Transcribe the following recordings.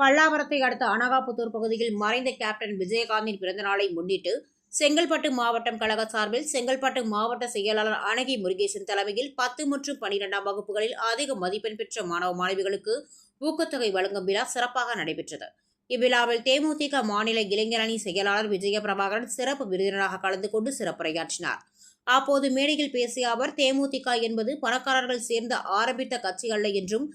பல்லாவரத்தை அடுத்த அனகாபுத்தூர் பகுதியில் மறைந்த கேப்டன் விஜயகாந்தின் பிறந்த நாளை முன்னிட்டு செங்கல்பட்டு மாவட்டம் கழக சார்பில் செங்கல்பட்டு மாவட்ட செயலாளர் அனகி முருகேசன் தலைமையில் 10 மற்றும் 12ஆம் வகுப்புகளில் அதிக மதிப்பெண் பெற்ற மாணவ மாணவிகளுக்கு ஊக்கத்தொகை வழங்கும் விழா சிறப்பாக நடைபெற்றது. இவ்விழாவில் தேமுதிக மாநில இளைஞரணி செயலாளர் விஜய பிரபாகரன் சிறப்பு விருந்தினராக கலந்து கொண்டு சிறப்புரையாற்றினார். அப்போது மேடையில் பேசிய அவர், தேமுதிக என்பது பணக்காரர்கள் சேர்ந்து ஆரம்பித்த கட்சி அல்ல என்றும்,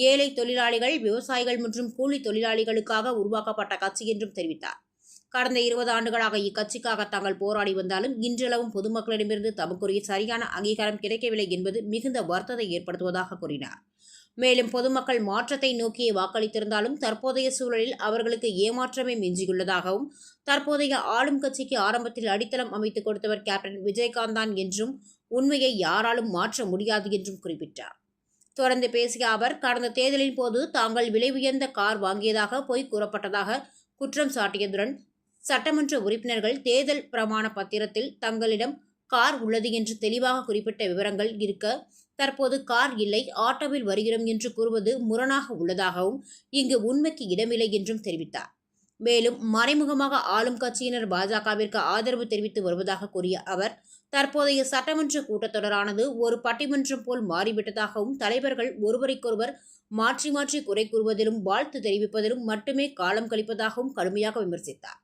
ஏழை தொழிலாளிகள், விவசாயிகள் மற்றும் கூலி தொழிலாளிகளுக்காக உருவாக்கப்பட்ட கட்சி என்றும் தெரிவித்தார். கடந்த 20 ஆண்டுகளாக இக்கட்சிக்காக தாங்கள் போராடி வந்தாலும் இன்றளவும் பொதுமக்களிடமிருந்து தமக்குரிய சரியான அங்கீகாரம் கிடைக்கவில்லை என்பது மிகுந்த வருத்தத்தை ஏற்படுத்துவதாக கூறினார். மேலும் பொதுமக்கள் மாற்றத்தை நோக்கியே வாக்களித்திருந்தாலும் தற்போதைய சூழலில் அவர்களுக்கு ஏமாற்றமே மிஞ்சியுள்ளதாகவும், தற்போதைய ஆளும் கட்சிக்கு ஆரம்பத்தில் அடித்தளம் அமைத்துக் கொடுத்தவர் கேப்டன் விஜயகாந்த் தான் என்றும், உண்மையை யாராலும் மாற்ற முடியாது என்றும் குறிப்பிட்டார். தொடர்ந்து பேசிய அவர், கடந்த தேர்தலின் போது தாங்கள் விலை உயர்ந்த கார் வாங்கியதாக பொய் கூறப்பட்டதாக குற்றம் சாட்டியதுடன், சட்டமன்ற உறுப்பினர்கள் தேர்தல் பிரமாண பத்திரத்தில் தங்களிடம் கார் உள்ளது என்று தெளிவாக குறிப்பிட்ட விவரங்கள் இருக்க, தற்போது கார் இல்லை, ஆட்டோவில் வருகிறோம் என்று கூறுவது முரணாக உள்ளதாகவும், இங்கு உண்மைக்கு இடமில்லை என்றும் தெரிவித்தார். மேலும் மறைமுகமாக ஆளும் கட்சியினர் பாஜகவிற்கு ஆதரவு தெரிவித்து வருவதாக கூறிய அவர், தற்போதைய சட்டமன்ற கூட்டத்தொடரானது ஒரு பட்டிமன்றம் போல் மாறிவிட்டதாகவும், தலைவர்கள் ஒருவருக்கொருவர் மாற்றி மாற்றி குறை கூறுவதிலும் வாழ்த்து தெரிவிப்பதிலும் மட்டுமே காலம் கழிப்பதாகவும் கடுமையாக விமர்சித்தார்.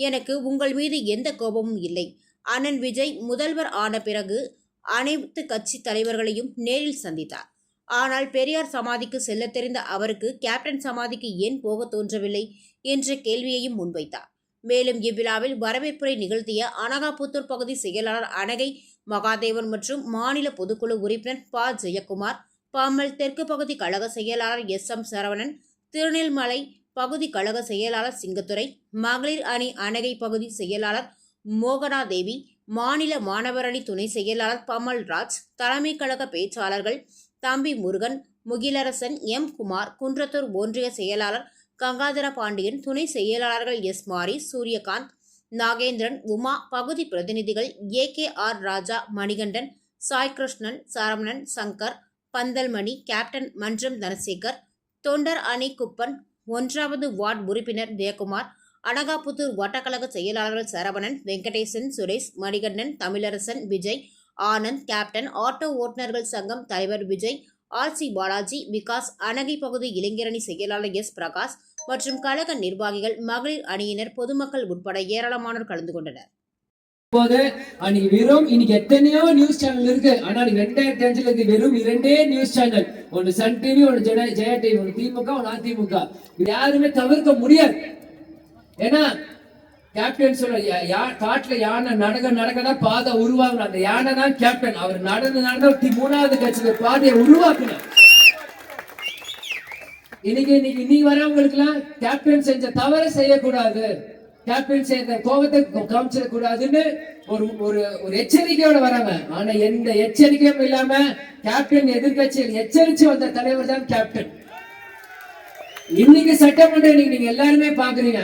எனக்கு உங்கள் மீது எந்த கோபமும் இல்லை. அண்ணன் விஜய் முதல்வர் ஆன பிறகு அனைத்து கட்சி தலைவர்களையும் நேரில் சந்தித்தார். ஆனால் பெரியார் சமாதிக்கு செல்ல தெரிந்த அவருக்கு கேப்டன் சமாதிக்கு ஏன் போக தோன்றவில்லை என்ற கேள்வியையும் முன்வைத்தார். மேலும் இவ்விழாவில் வரவேற்புரை நிகழ்த்திய அனகாபுத்தூர் பகுதி செயலாளர் அனகை மகாதேவன் மற்றும் மாநில பொதுக்குழு உறுப்பினர் ப. ஜெயக்குமார், பாமல் தெற்கு பகுதி கழக செயலாளர் எஸ்.எம். சரவணன், திருநெல்மலை பகுதி கழக செயலாளர் சிங்கத்துரை, மகளிர் அணி அனகை பகுதி செயலாளர் மோகனாதேவி, மாநில மாணவரணி துணை செயலாளர் பமல் ராஜ், தலைமை கழக பேச்சாளர்கள் தம்பி முருகன், முகிலரசன், எம். குமார், குன்றத்தூர் ஒன்றிய செயலாளர் கங்காதர பாண்டியன், துணை செயலாளர்கள் எஸ். மாரி, சூரியகாந்த், நாகேந்திரன், உமா, பகுதி பிரதிநிதிகள் ஏ.கே.ஆர். ராஜா, மணிகண்டன், சாய்கிருஷ்ணன், சரவணன், சங்கர், பந்தல்மணி, கேப்டன் மன்றம் தனசேகர், தொண்டர் அணி குப்பன், 1வது வார்டு உறுப்பினர் ஜெயக்குமார், அனகாபுத்தூர் வட்டக்கழக செயலாளர்கள் சரவணன், வெங்கடேசன், சுரேஷ், மணிகண்டன், தமிழரசன், விஜய், ஆனந்த், கேப்டன், ஆட்டோ ஓட்டுநர்கள் சங்கம் தலைவர் விஜய், ஆர்.சி. பாலாஜி, விகாஸ், அனகை பகுதி இளைஞரணி செயலாளர் எஸ். பிரகாஷ் மற்றும் கழக நிர்வாகிகள், மகளிர் அணியினர், பொதுமக்கள் உட்பட ஏராளமானோர் கலந்து கொண்டனர். இன்னைக்கு எத்தனையோ நியூஸ் சேனல் இருக்கு. ஆனா 2005 வெறும் 2 நியூஸ் சேனல், ஒன்னு சன் டிவி, ஒன்னு ஜெயா டிவி, ஒன்னு திமுக, ஒன்னு அதிமுக. யாருமே தவிர்க்க முடியாது. ஏன்னா கேப்டன் சொல்ல, காட்டுல யானை நடக்கதான் பாதை உருவாக்கணும். அந்த யானை தான் கேப்டன். அவர் நடந்து 3வது கட்சியில பாதையை உருவாக்கணும். இன்னைக்கு வரவங்களுக்கு எல்லாம் கேப்டன் செஞ்ச தவற செய்யக்கூடாது, கேப்டன் செய்த கோபத்தை காமிச்சிடக்கூடாதுன்னு ஒரு எச்சரிக்கையோட வராங்க. ஆனா எந்த எச்சரிக்கையும் இல்லாம கேப்டன் எதிர்கட்சியில் எச்சரிச்சு வந்த தலைவர் தான் கேப்டன். இன்னைக்கு சட்டமன்றம் நீங்க எல்லாருமே பாக்குறீங்க.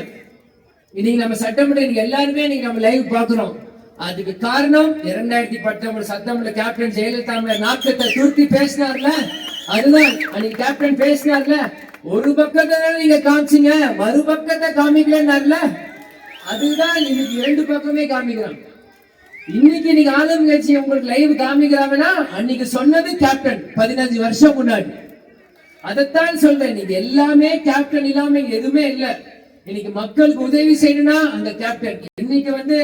இன்னைக்கு நம்ம சட்டமன்றம் எல்லாருமே நம்ம லைவ் பாக்குறோம். அதுக்கு காரணம் 2019 சட்டமன்ற கேப்டன் ஜெயலலிதா நாட்டத்தை துருத்தி பேசினார்ல, அதுதான் அன்னைக்கு கேப்டன் பேசினார்ல. ஒரு பக்கத்தை நீங்க காமிச்சீங்க, மறுபக்கத்தை காமிக்கலன்னார்ல, அதுதான் இன்னைக்கு 2 பக்கமே காமிக்கிறாங்க. இன்னைக்கு ஆளும் கட்சி உங்களுக்கு லைவ் காமிக்கிறாங்கன்னா அன்னைக்கு சொன்னது கேப்டன் 15 வருஷம் முன்னாடி. அதைத்தான் சொல்றேன். நீங்க எல்லாமே கேப்டன் இல்லாம எதுவுமே இல்லை. இன்னைக்கு மக்களுக்கு உதவி செய்யணும்னா அந்த கேப்டன். இன்னைக்கு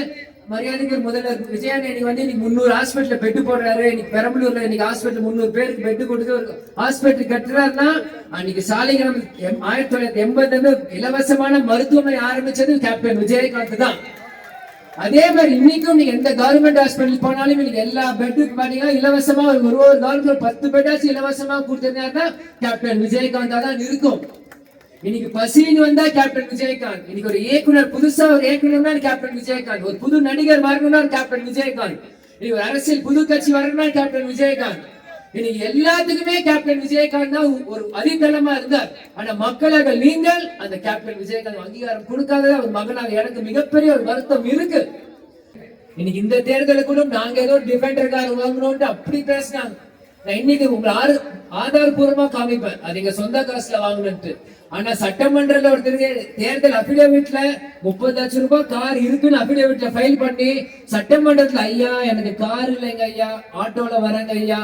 மரியாதைக்கு முதல்வர் விஜயானி இன்னைக்கு 300 ஹாஸ்பிட்டல் பெட்டு போடுறாரு. இன்னைக்கு பெரம்பலூர்ல ஹாஸ்பிட்டல் 300 பேருக்கு பெட்டு கொடுத்து ஒரு ஹாஸ்பிட்டல் கட்டுறாருன்னா, அன்னைக்கு சாலைகிராம் 1980 இலவசமான மருத்துவமனை ஆரம்பிச்சது கேப்டன் விஜயகாந்த் தான். அதே மாதிரி இன்னைக்கும் நீங்க எந்த கவர்மெண்ட் ஹாஸ்பிட்டல் போனாலும் இன்னைக்கு எல்லா பெட்டுக்கு பாத்தீங்கன்னா இலவசமா ஒரு கவர்மெண்ட் 10 பெட்டாச்சும் இலவசமா கொடுத்ததுன்னா கேப்டன் விஜயகாந்த் தான் இருக்கும். இன்னைக்கு பசின்னு வந்தா கேப்டன் விஜயகாந்த். இன்னைக்கு ஒரு இயக்குனர், புதுசா ஒரு இயக்குனர் கேப்டன் விஜயகாந்த். ஒரு புது நடிகர் வரணும்னா கேப்டன் விஜயகாந்த். இன்னைக்கு ஒரு அரசியல் புது கட்சி வரணும்னா கேப்டன் விஜயகாந்த். இன்னைக்கு எல்லாத்துக்குமே கேப்டன் விஜயகாந்த் தான் ஒரு அடித்தளமா இருந்தார். ஆனா மக்களாக நீங்கள் அந்த கேப்டன் விஜயகாந்த் அங்கீகாரம் கொடுக்காத ஒரு மகனாக எனக்கு மிகப்பெரிய ஒரு வருத்தம் இருக்கு. இன்னைக்கு இந்த தேர்தலுக்கு கூட நாங்க ஏதோ டிஃபெண்டர் கார் வாங்கணும்னு அப்படி பேசினாங்க. நான் இன்னைக்கு உங்களை ஆதாரபூர்வமா காமிப்பேன், அது எங்க சொந்த காசுல வாங்கணும்ட்டு. ஆனா சட்டமன்றத்துல ஒருத்தருக்கு தேர்தல் அபிடேவிட்ல 30 லட்சம் ரூபாய் கார் இருக்குன்னு அபிடேவிட்ல ஃபைல் பண்ணி சட்டமன்றத்துல, ஐயா எனக்கு கார் இல்லைங்க ஐயா, ஆட்டோல வரேங்க ஐயா,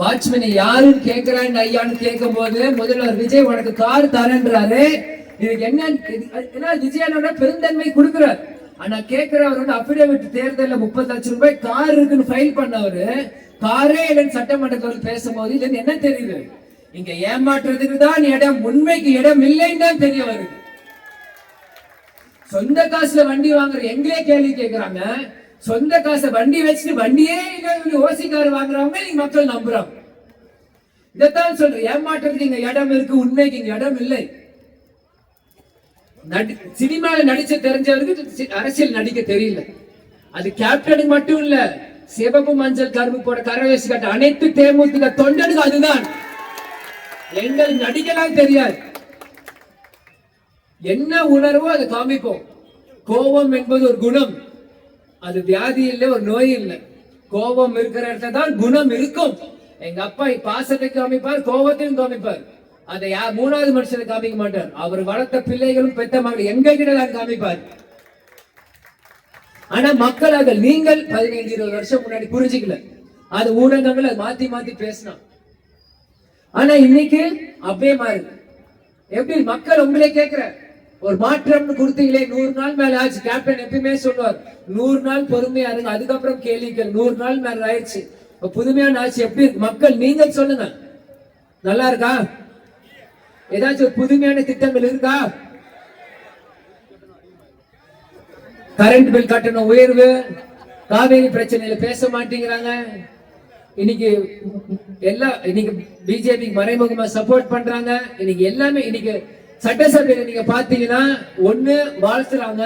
வாட்ச்மேன் யாருன்னு கேட்கிறாங்க ஐயான்னு கேட்கும் போது முதல்வர் விஜய் உனக்கு கார் தரேன்றாரு. இதுக்கு என்ன விஜயனோட பெருந்தன்மை கொடுக்கிறார். ஆனா கேட்கிறவர் வந்து அபிடேவிட் தேர்தலில் 30 லட்சம் ரூபாய் கார் இருக்குன்னு ஃபைல் பண்ணவரு காரே இல்லைன்னு சட்டமன்றத்தில் பேசும்போது இதுல என்ன தெரியுது? இங்க ஏமாற்றுறதுக்கு தான் இடம், உண்மைக்கு இடம் இல்லைன்னு தான் தெரிய வருது. சொந்த காசுல வண்டி வாங்குற எங்களே கேள்வி கேட்கிறாங்க. சொந்த காசை வண்டி வச்சுட்டு வண்டியே ஓசிக்காரு வாங்குறவங்க நீங்க மக்கள் நம்புறாங்க. இதைத்தான் சொல்ற, ஏமாற்றுறதுக்கு இங்க இடம் இருக்கு, உண்மைக்கு இங்க இடம் இல்லை. சினிமால நடிச்ச தெரிஞ்சவருக்கு அரசியல் நடிக்க தெரியல. அது கேப்டனுக்கு மட்டும் இல்ல, சிவப்பு மஞ்சள் கருப்பு போட கரவேசி கட்ட அனைத்து தேமுதிக தொண்டனுக்கு அதுதான். எங்களுக்கு நடிக்கலாம் தெரியாது. என்ன உணர்வோ அதை காமிப்போம். கோபம் என்பது ஒரு குணம், அது வியாதி இல்லை, ஒரு நோய் இல்லை. கோபம் இருக்கிற இடத்துல தான் குணம் இருக்கும். எங்க அப்பா பாசத்தை காமிப்பார், கோபத்தையும் காமிப்பார். அதை மூணாவது மனுஷனை காமிக்க மாட்டார். அவர் வளர்த்த பிள்ளைகளும் பெத்த மகள் எங்க கிட்ட காமிப்பார். ஆனா மக்கள் அதை நீங்கள் 15-20 வருஷம் முன்னாடி புரிஞ்சுக்கல. அது ஊடகங்கள் அது மாத்தி மாத்தி பேசினான். ஆனா இன்னைக்கு அப்படியே மாறுது. எப்படி மக்கள் உங்களே கேட்கிற ஒரு மாற்றம் கொடுத்தீங்களே, 100 நாள் மேல ஆச்சு. கேப்டன் எப்பயுமே சொல்லுவார் 100 நாள் பொறுமையா இருங்க, அதுக்கப்புறம் கேள்விகள். 100 நாள் மேல ஆயிடுச்சு, புதுமையான ஆச்சு. எப்படி மக்கள் நீங்க சொல்லுங்க, நல்லா இருக்கா? ஏதாச்சும் புதுமையான திட்டங்கள் இருக்கா? கரண்ட் பில் கட்டணம் உயர்வு, காவேரி பிரச்சனையில பேச மாட்டேங்கிறாங்க. இன்னைக்கு பிஜேபி மறைமுகமா சப்போர்ட் பண்றாங்க. இன்னைக்கு எல்லாமே இன்னைக்கு சட்டசபையில நீங்க பாத்தீங்கன்னா ஒண்ணு வாழ்த்துறாங்க,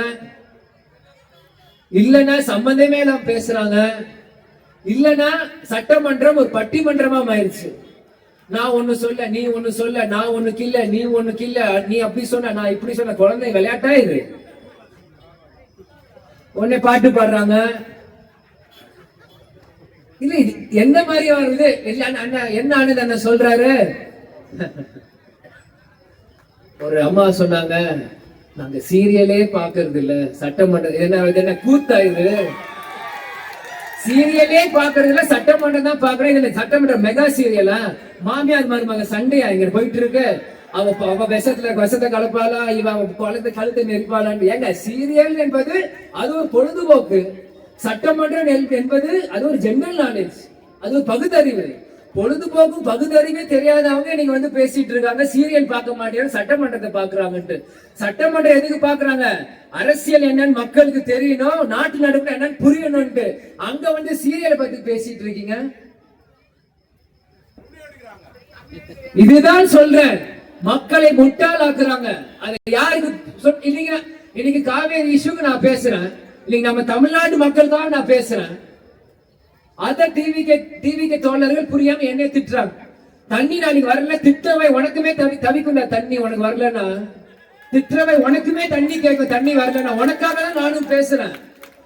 இல்லைன்னா சம்பந்தமே எல்லாம் பேசுறாங்க, இல்லைன்னா சட்டமன்றம் ஒரு பட்டிமன்றமா ஆயிடுச்சு. நான் ஒண்ணு சொல்ல, நீ ஒண்ணு சொல்ல, நான் ஒண்ணு கில்ல, நீ ஒண்ணு கில்ல, நீ அப்படி சொன்ன, நான் இப்படி சொன்ன. குழந்தை விளையாட்டா இது? உடனே பாட்டு பாடுறாங்க. இல்ல இது எந்த மாதிரி வருது? என்ன ஆனது என்ன சொல்றாரு? ஒரு அம்மா சொன்னாங்க, நாங்க சீரியலே பாக்குறது இல்ல, சட்டமன்றம் என்ன கூத்தா இது? சீரியலே பாக்குறது இல்ல, சட்டமன்றம் தான் பாக்குறேன். இதுல சட்டமன்றம் மெகா சீரியலா? மாமியார் மருமக சண்டையா இங்க போயிட்டு இருக்கு? அவ விஷத்தை கலப்பாளா, இவ கழுத்தை நெருப்பாளான்னு. ஏங்க, சீரியல் என்பது அது ஒரு பொழுதுபோக்கு. சட்டமன்றம் என்பது அது ஒரு ஜெனரல் நாலேஜ், அது ஒரு பகுத்தறிவு. பொழுதுபோக்கும் பகுத்தறிவே தெரியாதவங்க நீங்க வந்து பேசிட்டு இருக்காங்க, சீரியல் பார்க்க மாட்டேன்னு சட்டமன்றத்தை பாக்குறாங்கன்ட்டு. சட்டமன்றம் எதுக்கு பாக்குறாங்க? அரசியல் என்னன்னு மக்களுக்கு தெரியணும், நாட்டு நடப்பு என்னன்னு புரியணும்ட்டு. அங்க வந்து சீரியலை பத்தி பேசிட்டு இருக்கீங்க. இதுதான் சொல்றேன், மக்களை முட்டாளாக்குறாங்க. அது யாருக்கு? இன்னைக்கு காவேரி இஷ்யூக்கு நான் பேசுறேன், இன்னைக்கு நம்ம தமிழ்நாட்டு மக்கள் தான் நான் பேசுறேன். அத டிவிக்கு தோழர்கள் புரியாம என்னை திட்டுறாங்க. தண்ணி நாளைக்கு வரல, திட்டவை உனக்குமே தவிக்குண்டா. தண்ணி உனக்கு வரலன்னா திட்டவை உனக்குமே தண்ணி கேட்கும். தண்ணி வரலன்னா உனக்காக தான் நானும் பேசுறேன்.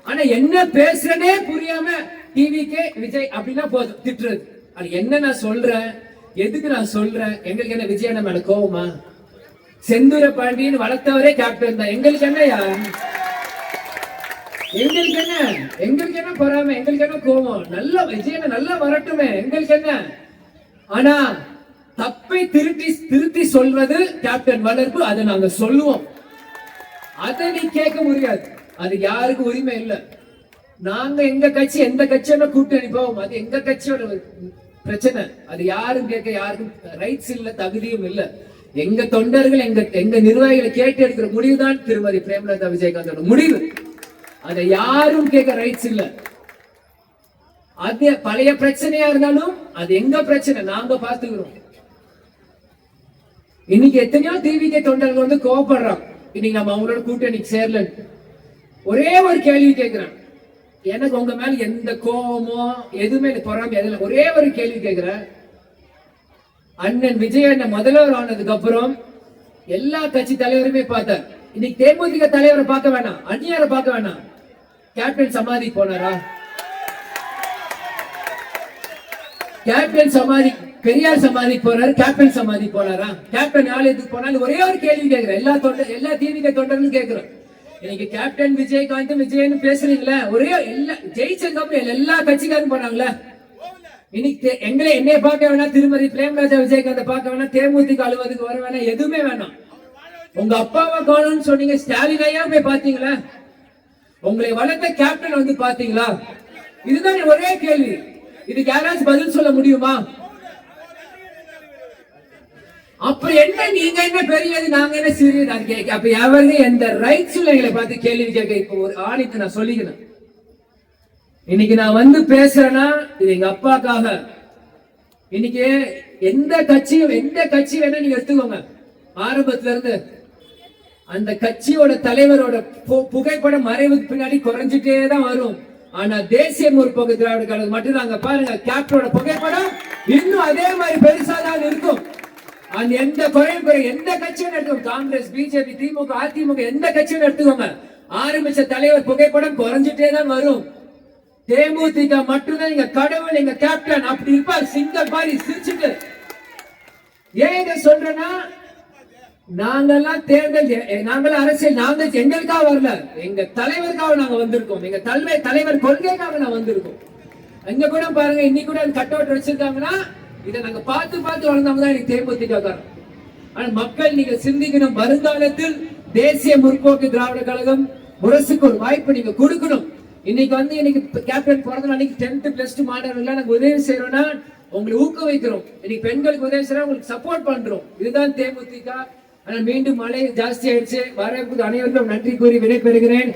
ஆனா என்ன பேசுறேனே புரியாம டிவிக்கு விஜய் அப்படின்னா போதும் திட்டுறது. அது என்ன நான் சொல்றேன், எதுக்கு நான் சொல்றேன்? எங்களுக்கு என்ன விஜய் மேல கோவமா? செந்தூர பாண்டியன் வளர்த்தவரே கேப்டன் தான். எங்களுக்கு என்னையா? எங்களுக்கு என்ன பொறாம, எங்களுக்கு என்ன கோவம்? நல்ல விஜய் நல்லா வரட்டுமே, எங்களுக்கு என்ன? ஆனா தப்பை திருத்தி சொல்வது கேப்டன் வளர்ப்பு, அதை நாங்க சொல்லுவோம். அதை நீ கேட்க முடியாது, அது யாருக்கு உரிமை இல்லை. நாங்க எங்க கட்சி எந்த கட்சியோட கூட்டணி போவோம், அது எங்க கட்சியோட பிரச்சனை. அது யாரும் கேட்க யாருக்கும் ரைட்ஸ் இல்ல, தகுதியும் இல்ல. எங்க தொண்டர்கள் எங்க நிர்வாகிகளை கேட்டு எடுக்கிற முடிவுதான் திருமதி பிரேமலதா விஜயகாந்தோட முடிவு. அதை யாரும் கேட்க ரைட்ஸ் இல்ல. அது பழைய பிரச்சனையா இருந்தாலும் அது எங்க பிரச்சனை, நாங்க பாத்துக்கிறோம். இன்னைக்கு எத்தனையோ டிவிக்கு தொண்டர்கள் வந்து கோவப்படுறான், இன்னைக்கு நம்ம அவங்களோட கூட்டணிக்கு சேரல. ஒரே ஒரு கேள்வி கேட்கிறேன், எனக்கு உங்க மேல எந்த கோபமோ எதுவுமே பொறாம எதுல, ஒரே ஒரு கேள்வி கேட்கிறேன். அண்ணன் விஜய் அண்ணன் முதல்வர் ஆனதுக்கு அப்புறம் எல்லா கட்சி தலைவருமே பார்த்தார். இன்னைக்கு தேமுதிக தலைவரை பார்க்க வேணாம், அந்நியாரை பார்க்க வேணாம். கேப்டன் சமாதி போனாரா? கேப்டன் சமாதி பெரியார் சமாதி போறாரு, கேப்டன் சமாதி போனாரா? கேப்டன் ஆலயத்துக்கு போனாலும் ஒரே ஒரு கேள்வி கேட்கிறேன், எல்லா டிவிக தொண்டர்களும் கேட்கிறோம். இன்னைக்கு கேப்டன் விஜயகாந்த் விஜயன்னு பேசுறீங்களா? ஒரே ஜெயிச்சதுக்கு அப்புறம் எல்லா கட்சிக்காரும் போனாங்களா? இன்னைக்கு என்னைய பார்க்க வேணாம், திருமதி பிரேமராஜா விஜயகாந்த் பார்க்க வேணாம், தேமுதிக அலுவலகத்துக்கு வர வேணாம், எதுவுமே வேணாம். உங்க அப்பாவை காணும்னு சொன்னீங்க, ஸ்டாலின் ஐயா போய் பாத்தீங்களா? உங்களை வளர்த்த கேப்டன் வந்து பாத்தீங்களா? இதுதான் ஒரே கேள்வி. இதுக்கு யாராச்சும் பதில் சொல்ல முடியுமா? அப்புறம் என்ன நீங்க என்ன பெரியது, நாங்க என்ன சிறியது? நான் கேட்க அப்ப எவருங்க எந்த ரைட்ஸ்ல எங்களை பார்த்து கேள்வி கேட்க? இப்போ ஒரு ஆணித்து நான் சொல்லிக்கிறேன், இன்னைக்கு நான் வந்து பேசுறேன்னா இது எங்க அப்பாக்காக. இன்னைக்கு எந்த கட்சி வேணா நீங்க எடுத்துக்கோங்க, ஆரம்பத்துல இருந்து அந்த கட்சியோட தலைவரோட புகைப்படம் மறைவுக்கு பின்னாடி குறைஞ்சிட்டே தான் வரும். ஆனா தேசிய முற்போக்கு திராவிட கழகம் மட்டும் நாங்க பாருங்க, கேப்டனோட புகைப்படம் இன்னும் அதே மாதிரி பெருசா தான் இருக்கும். அந்த எந்த குறையும் எந்த கட்சியும் எடுத்துக்கோங்க, காங்கிரஸ், பிஜேபி, திமுக, அதிமுக எந்த கட்சியும் எடுத்துக்கோங்க, ஆரம்பிச்ச தலைவர் புகைப்படம் குறைஞ்சிட்டே தான் வரும். தேமுதிக மட்டும்தான் எங்க கடவுள், எங்க கேப்டன் அப்படி இருப்பார், சிங்கம் மாதிரி சிரிச்சுட்டு. ஏன் இதை சொல்றேன்னா, நாங்கெல்லாம் தேர்தல், நாங்களாம் அரசியல், நாங்க எங்களுக்காக வரல, எங்க தலைவருக்காக நாங்க வந்திருக்கோம், எங்க தலைவர் கொள்கைக்காக நான் வந்திருக்கோம். அங்க கூட பாருங்க, இன்னைக்கு கூட கட் அவுட் வச்சிருக்காங்கன்னா இதை நாங்க பார்த்து வளர்ந்தவங்க தான் எனக்கு தேமுதிக காரணம். ஆனா மக்கள் நீங்க சிந்திக்கணும், வருங்காலத்தில் தேசிய முற்போக்கு திராவிட கழகம் முரசுக்கு ஒரு வாய்ப்பு நீங்க கொடுக்கணும். இன்னைக்கு கேப்டன் பிறந்த நாளைக்கு 10th + 2 மாணவர்கள் நாங்க உதவி செய்யறோம்னா உங்களை ஊக்குவிக்கிறோம். இன்னைக்கு பெண்களுக்கு உதவி செய்யறோம், உங்களுக்கு சப்போர்ட் பண்றோம். இதுதான் தேமுதிக. ஆனா மீண்டும் மழை ஜாஸ்தி ஆயிடுச்சு. வரவேற்பு அனைவருக்கும் நன்றி கூறி விடைபெறுகிறேன்.